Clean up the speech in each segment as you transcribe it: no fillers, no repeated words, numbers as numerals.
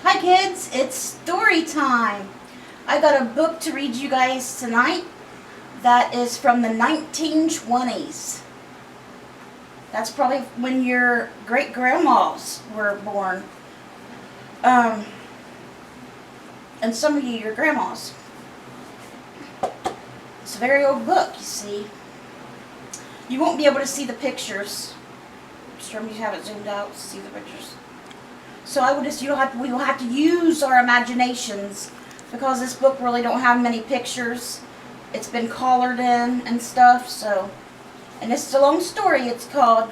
Hi kids, it's story time. I got a book to read you guys tonight that is from the 1920s. That's probably when your great-grandmas were born. And some of you, your grandmas. It's a very old book, you see. You won't be able to see the pictures. Some of you have it zoomed out to see the pictures. So we will have to use our imaginations because this book really don't have many pictures. It's been colored in and stuff, so. And this is a long story. It's called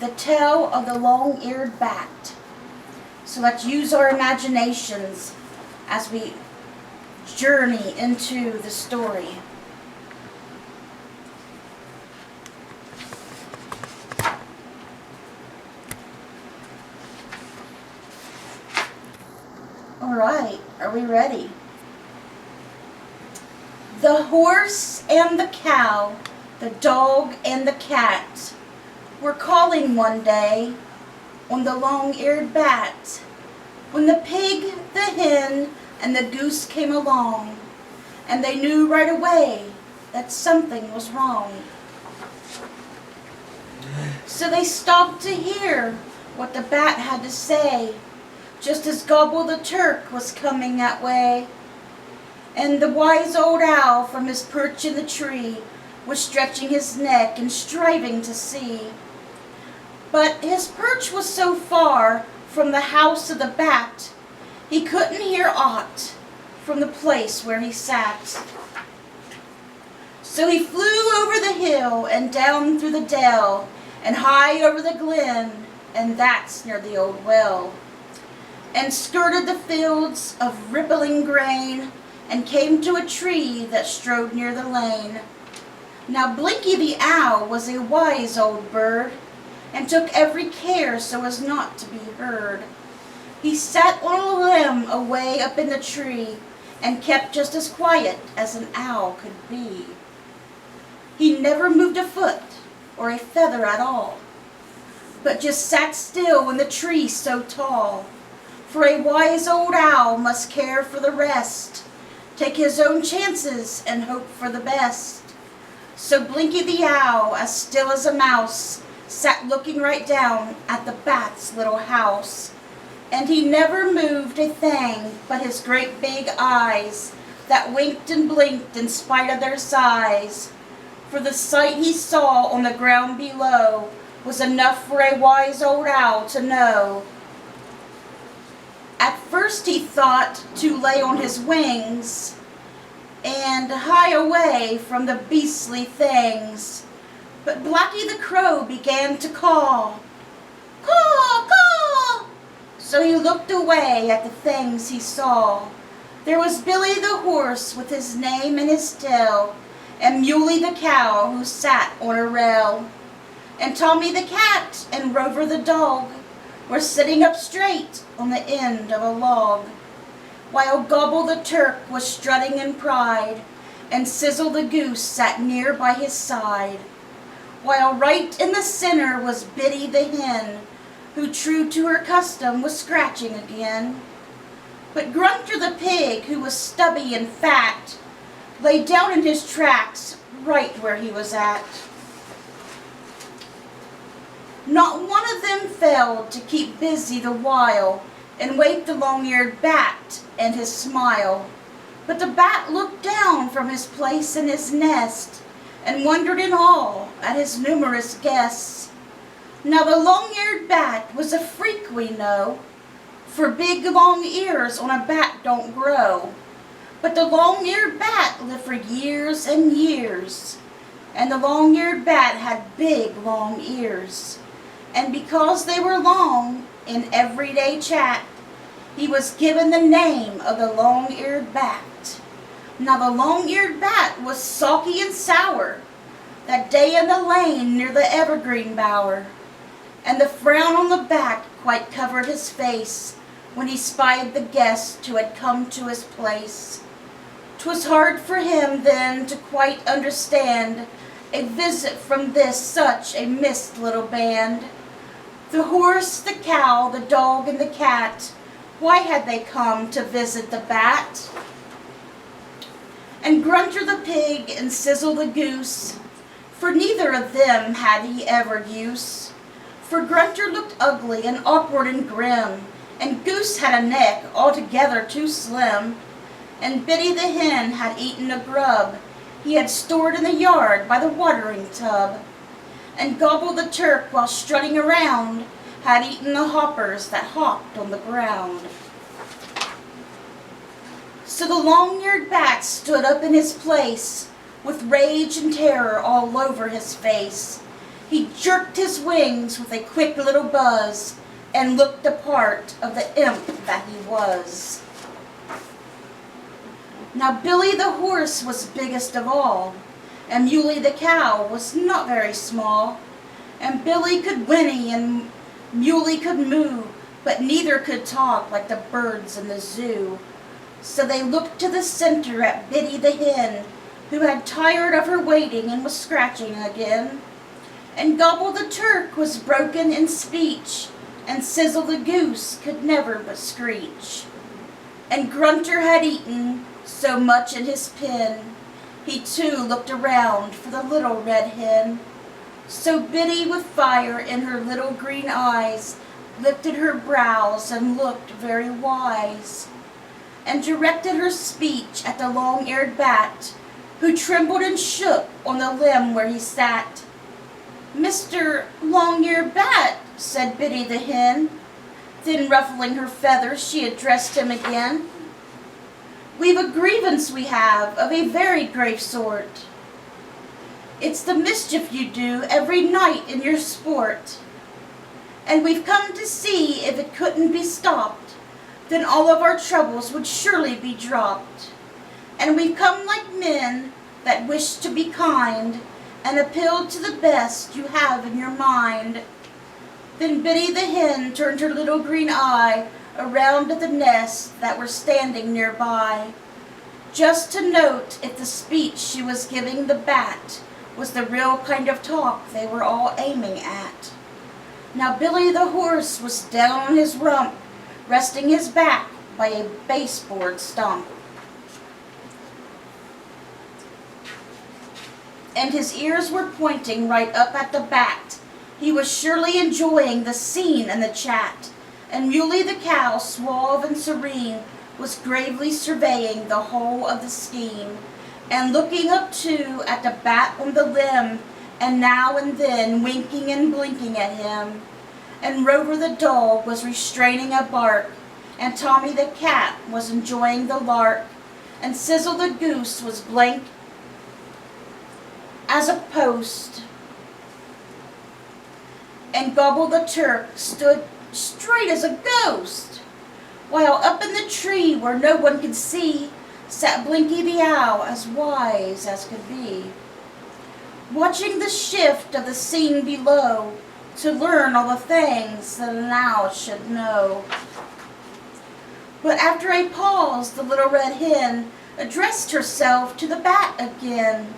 The Tale of the Long-Eared Bat. So let's use our imaginations as we journey into the story. Alright, are we ready? The horse and the cow, the dog and the cat were calling one day on the long-eared bat when the pig, the hen, and the goose came along, and they knew right away that something was wrong. So they stopped to hear what the bat had to say, just as Gobble the Turk was coming that way. And the wise old owl from his perch in the tree was stretching his neck and striving to see. But his perch was so far from the house of the bat, he couldn't hear aught from the place where he sat. So he flew over the hill and down through the dell and high over the glen, and that's near the old well, and skirted the fields of rippling grain, and came to a tree that strode near the lane. Now Blinky the owl was a wise old bird, and took every care so as not to be heard. He sat on a limb away up in the tree, and kept just as quiet as an owl could be. He never moved a foot or a feather at all, but just sat still in the tree so tall. For a wise old owl must care for the rest, take his own chances and hope for the best. So Blinky the owl, as still as a mouse, sat looking right down at the bat's little house. And he never moved a thing but his great big eyes that winked and blinked in spite of their size. For the sight he saw on the ground below was enough for a wise old owl to know. At first he thought to lay on his wings and hie away from the beastly things. But Blacky the Crow began to call, "Caw, caw!" So he looked away at the things he saw. There was Billy the horse with his name in his tail, and Muley the cow who sat on a rail, and Tommy the cat and Rover the dog were sitting up straight on the end of a log, while Gobble the Turk was strutting in pride, and Sizzle the goose sat near by his side, while right in the center was Biddy the hen, who true to her custom was scratching again. But Grunter the pig, who was stubby and fat, lay down in his tracks right where he was at. Not one of them failed to keep busy the while and wake the long-eared bat and his smile. But the bat looked down from his place in his nest and wondered in awe at his numerous guests. Now the long-eared bat was a freak, we know, for big long ears on a bat don't grow. But the long-eared bat lived for years and years, and the long-eared bat had big long ears. And because they were long in everyday chat, he was given the name of the long-eared bat. Now the long-eared bat was sulky and sour that day in the lane near the evergreen bower, and the frown on the back quite covered his face when he spied the guest who had come to his place. 'Twas hard for him then to quite understand a visit from this such a missed little band. The horse, the cow, the dog, and the cat Why had they come to visit the bat? And Grunter the pig and Sizzle the goose, for neither of them had he ever use. For Grunter looked ugly and awkward and grim, and Goose had a neck altogether too slim. And Biddy the hen had eaten a grub he had stored in the yard by the watering tub. And Gobble the Turk, while strutting around, had eaten the hoppers that hopped on the ground. So the long-eared bat stood up in his place, with rage and terror all over his face. He jerked his wings with a quick little buzz, and looked the part of the imp that he was. Now Billy the horse was biggest of all, and Muley the cow was not very small. And Billy could whinny and Muley could moo, but neither could talk like the birds in the zoo. So they looked to the center at Biddy the hen, who had tired of her waiting and was scratching again. And Gobble the Turk was broken in speech, and Sizzle the goose could never but screech. And Grunter had eaten so much in his pen, he too looked around for the little red hen. So Biddy, with fire in her little green eyes, lifted her brows and looked very wise, and directed her speech at the long-eared bat, who trembled and shook on the limb where he sat. "Mr. Long-eared Bat," said Biddy the hen, then ruffling her feathers she addressed him again. "We've a grievance we have of a very grave sort. It's the mischief you do every night in your sport. And we've come to see if it couldn't be stopped, then all of our troubles would surely be dropped. And we've come like men that wish to be kind, and appealed to the best you have in your mind." Then Biddy the hen turned her little green eye around at the nests that were standing nearby, just to note if the speech she was giving the bat was the real kind of talk they were all aiming at. Now Billy the horse was down on his rump, resting his back by a baseboard stump. And his ears were pointing right up at the bat. He was surely enjoying the scene and the chat. And Muley the cow, suave and serene, was gravely surveying the whole of the scheme, and looking up too at the bat on the limb, and now and then winking and blinking at him. And Rover the dog was restraining a bark, and Tommy the cat was enjoying the lark, and Sizzle the goose was blank as a post, and Gobble the Turk stood straight as a ghost, while up in the tree where no one could see sat Blinky the owl, as wise as could be, watching the shift of the scene below to learn all the things that an owl should know. But after a pause, the little red hen addressed herself to the bat again,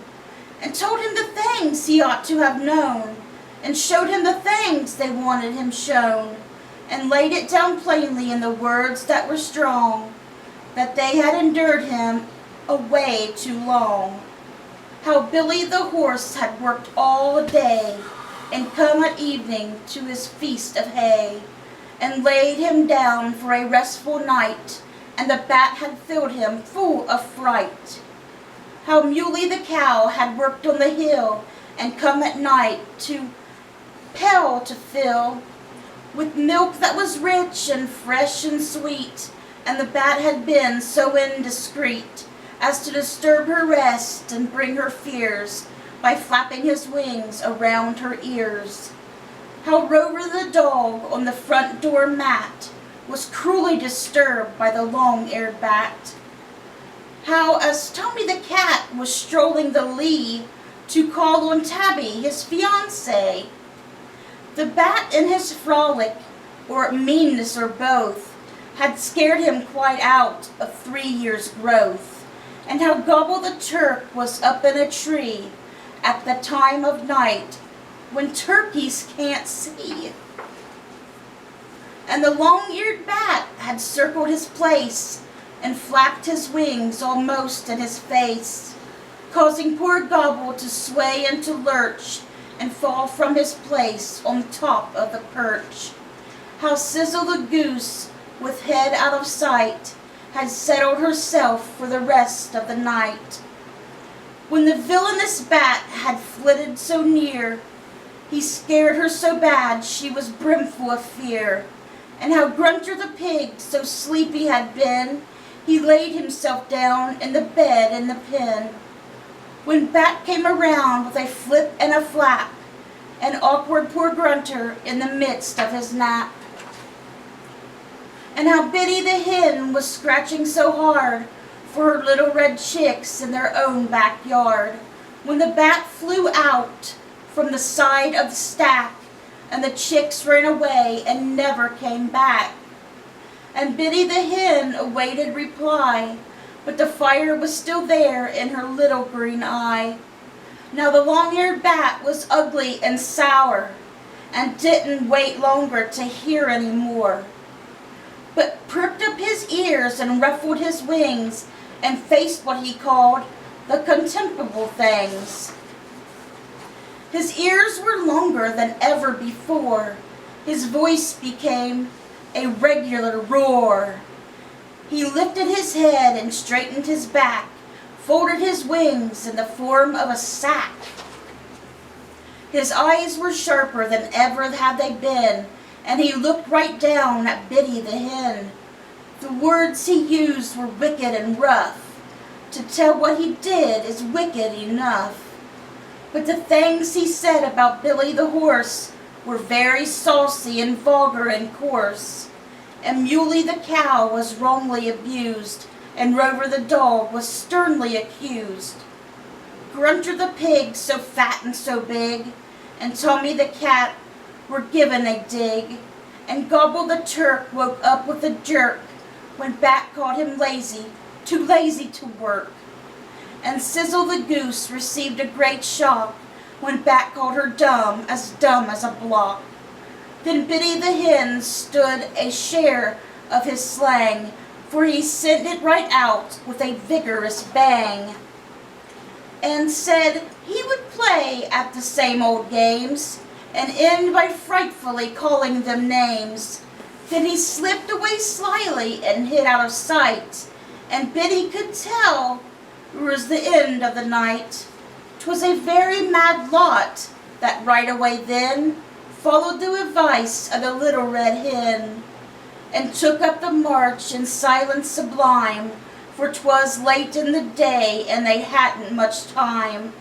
and told him the things he ought to have known, and showed him the things they wanted him shown, and laid it down plainly in the words that were strong, that they had endured him a way too long. How Billy the horse had worked all day, and come at evening to his feast of hay, and laid him down for a restful night, and the bat had filled him full of fright. How Muley the cow had worked on the hill, and come at night to pail to fill with milk that was rich and fresh and sweet, and the bat had been so indiscreet as to disturb her rest and bring her fears by flapping his wings around her ears. How Rover the dog on the front door mat was cruelly disturbed by the long-eared bat. How, as Tommy the cat was strolling the lea to call on Tabby, his fiancée, the bat in his frolic, or meanness or both, had scared him quite out of 3 years' growth. And how Gobble the Turk was up in a tree at the time of night when turkeys can't see. and the long-eared bat had circled his place and flapped his wings almost in his face, causing poor Gobble to sway and to lurch and fall from his place on top of the perch. How Sizzle the goose, with head out of sight, had settled herself for the rest of the night. When the villainous bat had flitted so near, he scared her so bad she was brimful of fear. And how Grunter the pig, so sleepy had been, he laid himself down in the bed in the pen. When Bat came around with a flip and a flap, and awkward poor Grunter in the midst of his nap. And how Biddy the hen was scratching so hard for her little red chicks in their own backyard, when the bat flew out from the side of the stack, and the chicks ran away and never came back. And Biddy the hen awaited reply, but the fire was still there in her little green eye. Now the long-eared bat was ugly and sour, and didn't wait longer to hear any more, but pricked up his ears and ruffled his wings, and faced what he called the contemptible things. His ears were longer than ever before. His voice became a regular roar. He lifted his head and straightened his back, folded his wings in the form of a sack. His eyes were sharper than ever had they been, and he looked right down at Biddy the hen. The words he used were wicked and rough. To tell what he did is wicked enough. But the things he said about Billy the horse were very saucy and vulgar and coarse. And Muley the cow was wrongly abused, and Rover the dog was sternly accused. Grunter the pig, so fat and so big, and Tommy the cat were given a dig, and Gobble the Turk woke up with a jerk when Bat called him lazy, too lazy to work. And Sizzle the goose received a great shock when Bat called her dumb as a block. Then Biddy the hen stood a share of his slang, for he sent it right out with a vigorous bang, and said he would play at the same old games, and end by frightfully calling them names. Then he slipped away slyly and hid out of sight, and Biddy could tell it was the end of the night. 'Twas a very mad lot that right away then followed the advice of the little red hen, and took up the march in silence sublime, for 'twas late in the day and they hadn't much time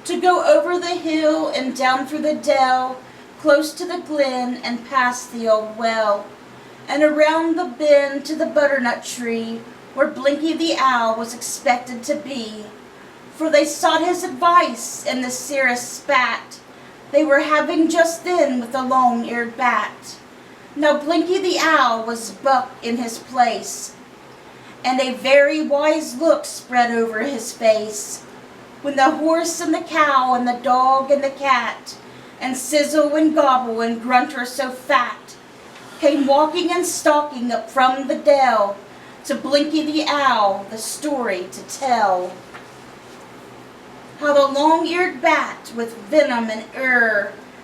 to go over the hill and down through the dell, close to the glen and past the old well, and around the bend to the butternut tree, where Blinky the owl was expected to be. For they sought his advice in the serest spat they were having just then with the long-eared bat. Now Blinky the owl was buck in his place, and a very wise look spread over his face, when the horse and the cow and the dog and the cat, and Sizzle and Gobble and Grunter so fat, came walking and stalking up from the dell, to Blinky the owl the story to tell. How the long-eared bat with venom and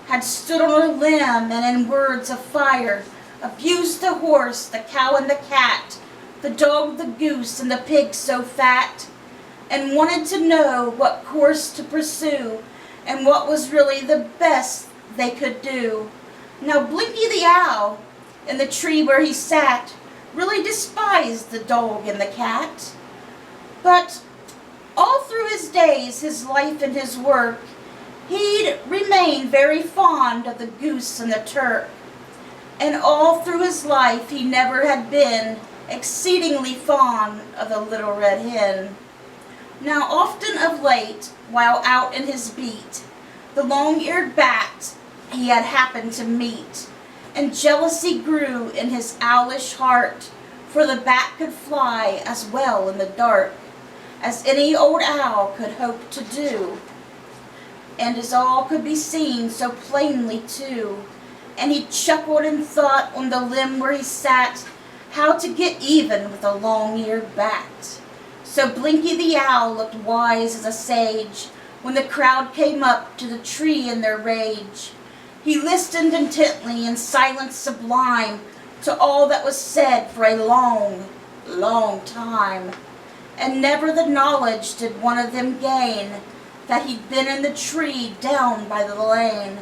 had stood on a limb and in words of fire abused the horse, the cow and the cat, the dog, the goose, and the pig so fat, and wanted to know what course to pursue and what was really the best they could do. Now Blinky the owl, in the tree where he sat, really despised the dog and the cat. But all through his days, his life and his work, he'd remained very fond of the goose and the Turk. And all through his life he never had been exceedingly fond of the little red hen. Now often of late, while out in his beat, the long-eared bat he had happened to meet, and jealousy grew in his owlish heart, for the bat could fly as well in the dark as any old owl could hope to do, and as all could be seen so plainly too, and he chuckled and thought on the limb where he sat how to get even with a long-eared bat. So Blinky the Owl looked wise as a sage when the crowd came up to the tree in their rage. He listened intently in silence sublime to all that was said for a long, long time, and never the knowledge did one of them gain that he'd been in the tree down by the lane,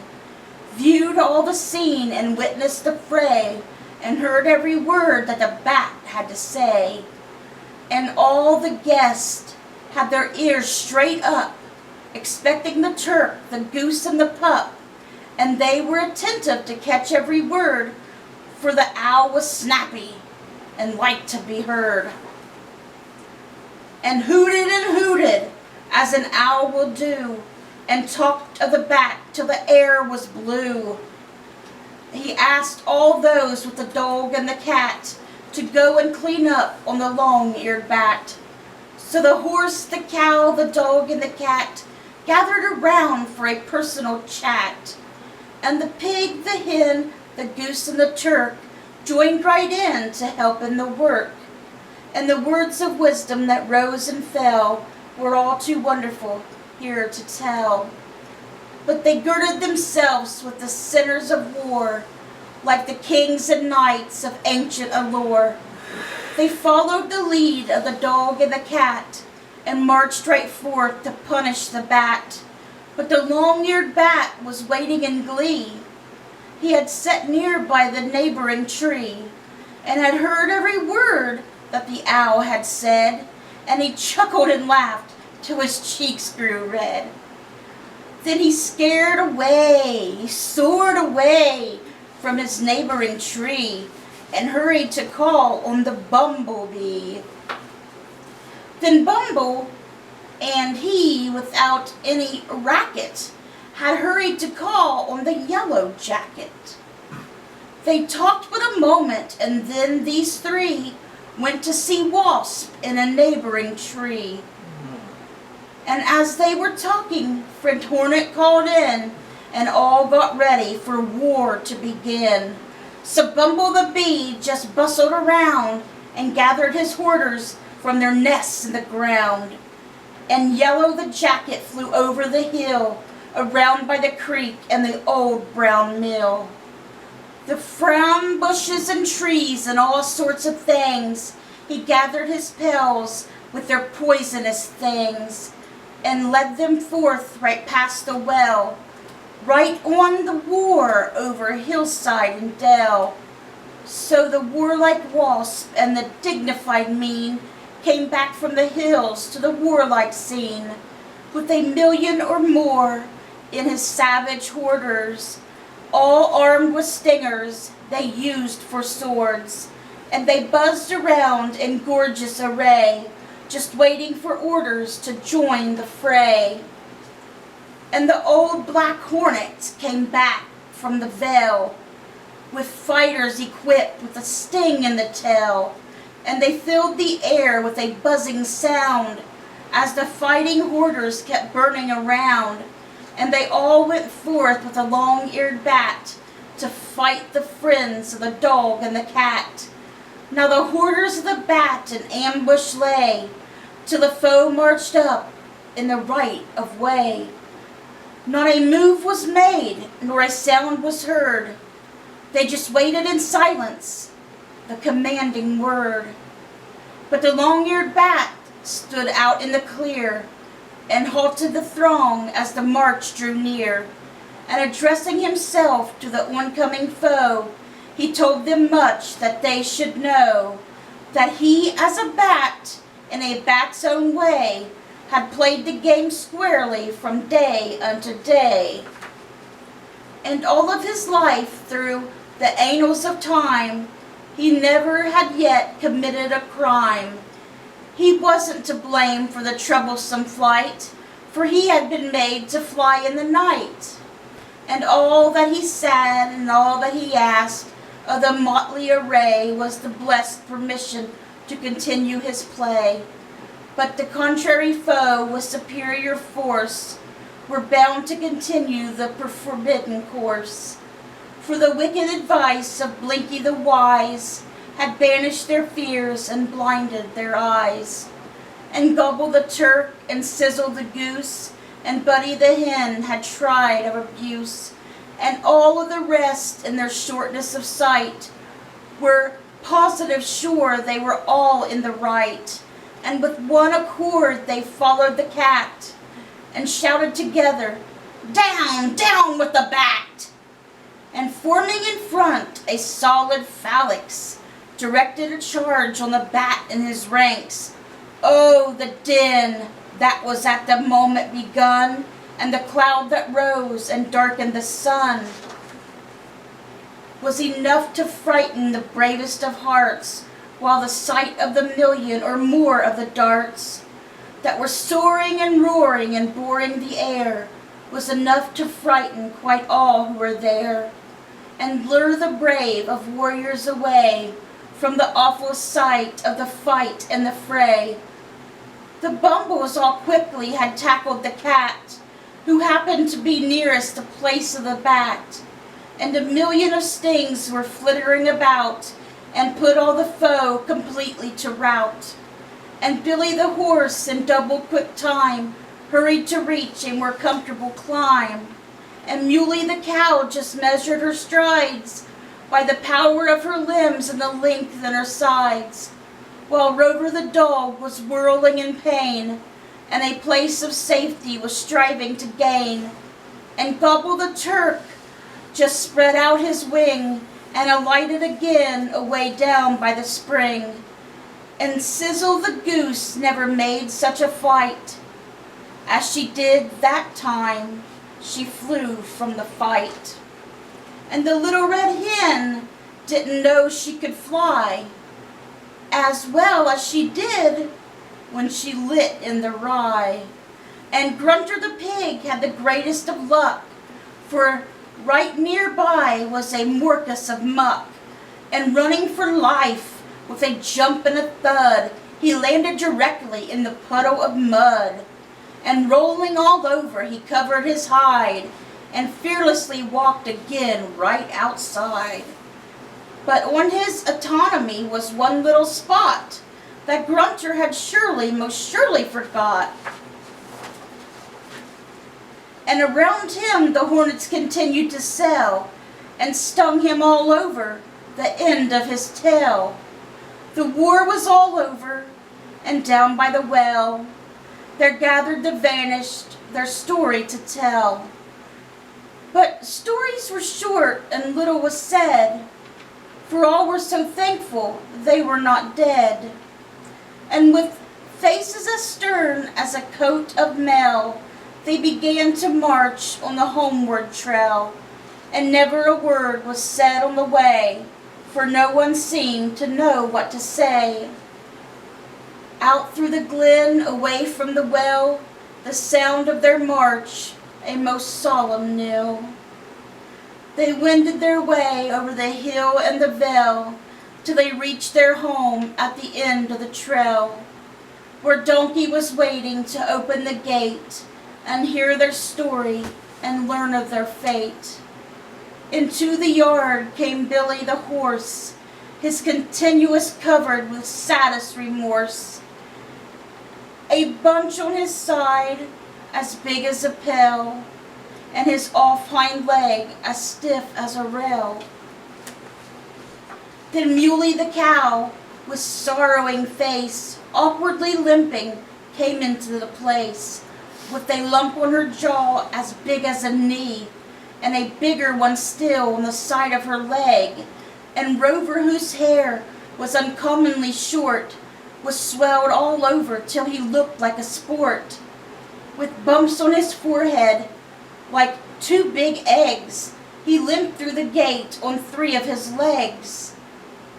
viewed all the scene and witnessed the fray, and heard every word that the bat had to say. And all the guests had their ears straight up, expecting the Turk, the goose, and the pup, and they were attentive to catch every word, for the owl was snappy and liked to be heard, and hooted as an owl will do, and talked of the bat till the air was blue. He asked all those with the dog and the cat to go and clean up on the long-eared bat. So the horse, the cow, the dog, and the cat gathered around for a personal chat, and the pig, the hen, the goose, and the Turk joined right in to help in the work. And the words of wisdom that rose and fell were all too wonderful here to tell. But they girded themselves with the sinners of war, like the kings and knights of ancient allure. They followed the lead of the dog and the cat, and marched right forth to punish the bat. But the long-eared bat was waiting in glee. He had sat near by the neighboring tree, and had heard every word that the owl had said, and he chuckled and laughed till his cheeks grew red. Then he scared away, he soared away from his neighboring tree, and hurried to call on the bumblebee. Then Bumble and he, without any racket, had hurried to call on the yellow jacket. They talked but a moment, and then these three went to see Wasp in a neighboring tree. And as they were talking, friend Hornet called in, and all got ready for war to begin. So Bumble the Bee just bustled around and gathered his hoarders from their nests in the ground. And Yellow the Jacket flew over the hill, around by the creek and the old brown mill. The frown bushes and trees and all sorts of things, he gathered his pals with their poisonous things, and led them forth right past the well, right on the war over hillside and dell. So the warlike Wasp and the dignified Mean came back from the hills to the warlike scene, with 1,000,000 or more in his savage hoarders, all armed with stingers they used for swords, and they buzzed around in gorgeous array, just waiting for orders to join the fray. And the old black hornet came back from the veil, with fighters equipped with a sting in the tail, and they filled the air with a buzzing sound as the fighting hoarders kept burning around, and they all went forth with a long-eared bat to fight the friends of the dog and the cat. Now the hoarders of the bat in ambush lay, till the foe marched up in the right of way. Not a move was made, nor a sound was heard. They just waited in silence, the commanding word. But the long-eared bat stood out in the clear, and halted the throng as the march drew near. And addressing himself to the oncoming foe, he told them much that they should know, that he as a bat, in a bat's own way, had played the game squarely from day unto day. And all of his life, through the annals of time, he never had yet committed a crime. He wasn't to blame for the troublesome flight, for he had been made to fly in the night. And all that he said and all that he asked of the motley array was the blessed permission to continue his play. But the contrary foe with superior force were bound to continue the forbidden course. for the wicked advice of Blinky the Wise had banished their fears and blinded their eyes. And Gobble the Turk and Sizzle the Goose and Buddy the Hen had tried of abuse, and all of the rest in their shortness of sight were positive sure they were all in the right, and with one accord they followed the cat and shouted together, "Down, down with the bat!" And forming in front a solid phalanx, directed a charge on the bat in his ranks. Oh, the din that was at the moment begun, and the cloud that rose and darkened the sun was enough to frighten the bravest of hearts, while the sight of the million or more of the darts that were soaring and roaring and boring the air was enough to frighten quite all who were there, and lure the brave of warriors away from the awful sight of the fight and the fray. The Bumbles all quickly had tackled the cat, who happened to be nearest the place of the bat, and a million of stings were flittering about, and put all the foe completely to rout. And Billy the horse in double quick time hurried to reach a more comfortable climb, and Muley the cow just measured her strides by the power of her limbs and the length in her sides, while Rover the dog was whirling in pain, and a place of safety was striving to gain. And Gobble the Turk just spread out his wing and alighted again away down by the spring. And Sizzle the Goose never made such a flight as she did that time she flew from the fight. And the little red hen didn't know she could fly as well as she did when she lit in the rye. And Grunter the pig had the greatest of luck, for right nearby was a morcus of muck, and running for life with a jump and a thud, he landed directly in the puddle of mud. And rolling all over, he covered his hide, and fearlessly walked again right outside. But on his autonomy was one little spot that Grunter had most surely forgot. And around him the hornets continued to sail, and stung him all over the end of his tail. The war was all over, and down by the well there gathered the vanished, their story to tell. But stories were short and little was said, for all were so thankful they were not dead. And with faces as stern as a coat of mail, they began to march on the homeward trail, and never a word was said on the way, for no one seemed to know what to say. Out through the glen, away from the well, the sound of their march, a most solemn knell. They wended their way over the hill and the vale, till they reached their home at the end of the trail, where Donkey was waiting to open the gate and hear their story and learn of their fate. Into the yard came Billy the horse, his continuous covered with saddest remorse, a bunch on his side as big as a pail, and his off hind leg as stiff as a rail. Then Muley the cow, with sorrowing face, awkwardly limping, came into the place, with a lump on her jaw as big as a knee, and a bigger one still on the side of her leg. And Rover, whose hair was uncommonly short, was swelled all over till he looked like a sport, with bumps on his forehead like two big eggs. He limped through the gate on 3 of his legs.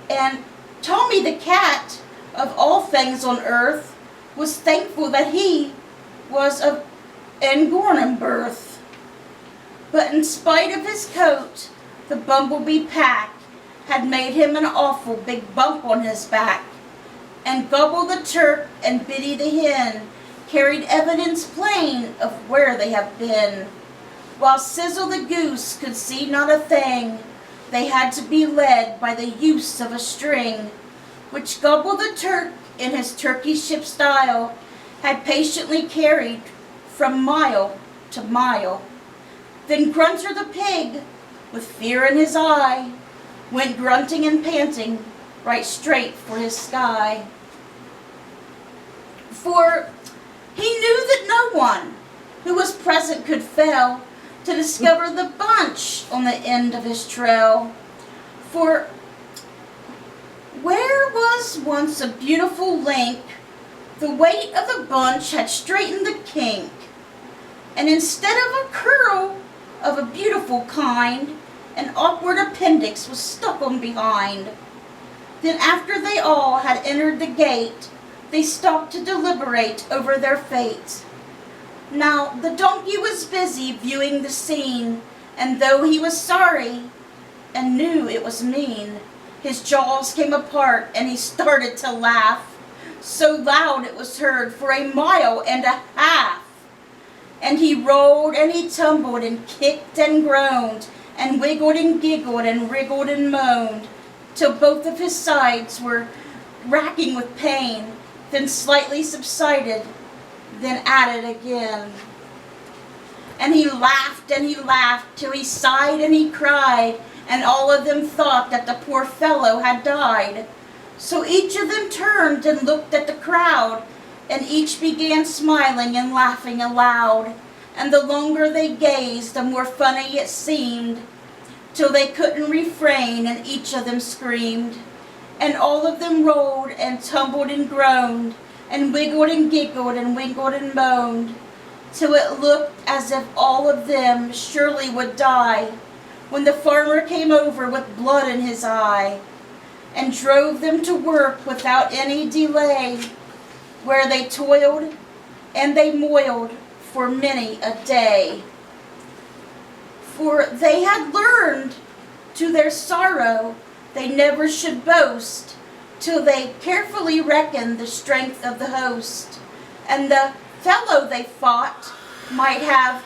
And Tommy the cat, of all things on earth, was thankful that he was of Angornum birth. But in spite of his coat, the bumblebee pack had made him an awful big bump on his back. And Gobble the Turk and Biddy the hen carried evidence plain of where they have been, while Sizzle the Goose could see not a thing, they had to be led by the use of a string, which Gobble the Turk, in his turkeyship style, had patiently carried from mile to mile. Then Grunter the pig, with fear in his eye, went grunting and panting right straight for his sky. For he knew that no one who was present could fail to discover the bunch on the end of his trail. For where was once a beautiful link, the weight of the bunch had straightened the kink, and instead of a curl of a beautiful kind, an awkward appendix was stuck on behind. Then after they all had entered the gate, they stopped to deliberate over their fate. Now the donkey was busy viewing the scene, and though he was sorry and knew it was mean, his jaws came apart and he started to laugh, so loud it was heard for a mile and a half. And he rolled and he tumbled and kicked and groaned and wiggled and giggled and wriggled and moaned, till both of his sides were racking with pain, then slightly subsided, then added again. And he laughed till he sighed and he cried, and all of them thought that the poor fellow had died. So each of them turned and looked at the crowd, and each began smiling and laughing aloud. And the longer they gazed, the more funny it seemed, till they couldn't refrain, and each of them screamed. And all of them rolled and tumbled and groaned, and wiggled and giggled and winkled and moaned, till it looked as if all of them surely would die, when the farmer came over with blood in his eye, and drove them to work without any delay, where they toiled and they moiled for many a day. For they had learned to their sorrow they never should boast, till they carefully reckoned the strength of the host, and the fellow they fought might have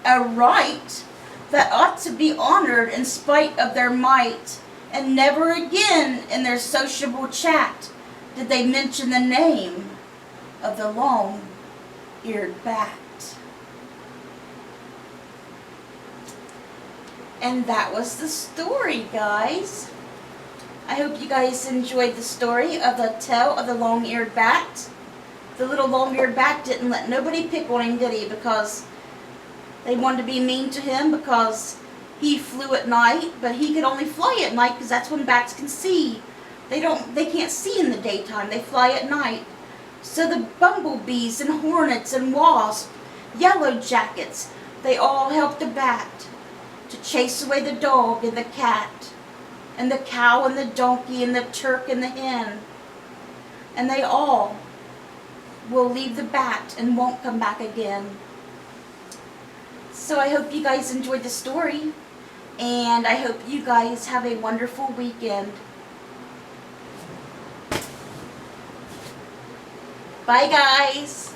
a right that ought to be honored in spite of their might. And never again in their sociable chat did they mention the name of the long-eared bat. And that was the story, guys. I hope you guys enjoyed the story of the tale of the long-eared bat. The little long-eared bat didn't let nobody pick on him, did he? Because they wanted to be mean to him because he flew at night, but he could only fly at night because that's when bats can see. They can't see in the daytime. They fly at night. So the bumblebees and hornets and wasps, yellow jackets, they all helped the bat to chase away the dog and the cat, and the cow and the donkey and the turk and the hen. And they all will leave the bat and won't come back again. So I hope you guys enjoyed the story, and I hope you guys have a wonderful weekend. Bye, guys.